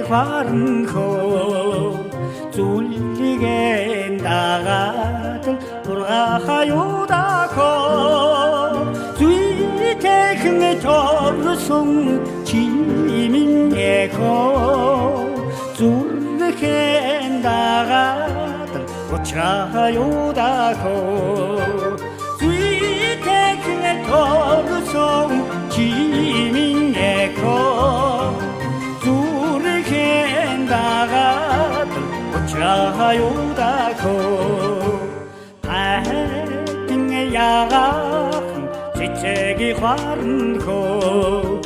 화른호 줄리게 나가던 돌아가요다고 주위대 흥에 저르송 지민예고 줄리게 나가던 고차요다고 주위대 흥에 저르송 지민예고 자요다고 발등에 야간 지책이 화른고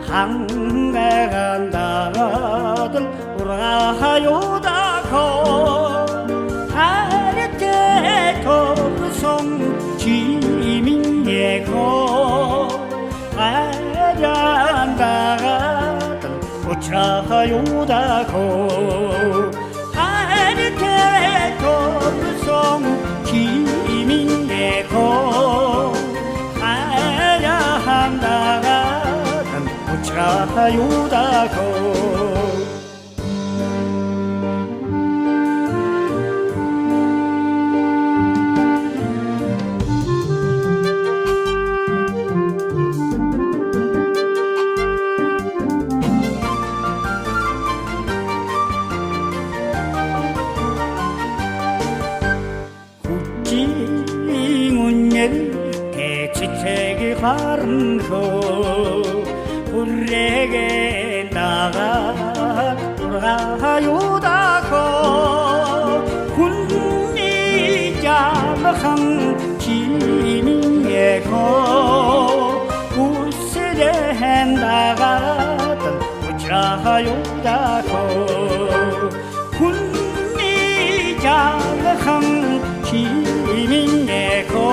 한가 간다들 오라요다고 하릿게 도성 지민예고 아란다가들 오차요다고 도성 기민내고 하야 한다가 못차요다고 대지책이 화른고 불에게 나가 돌아요다고 군이 잡아간 지민예고 우스레 나가던 오차요다고 군이 잡아간 지민예고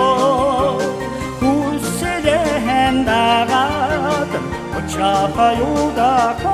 나가던 오차요다고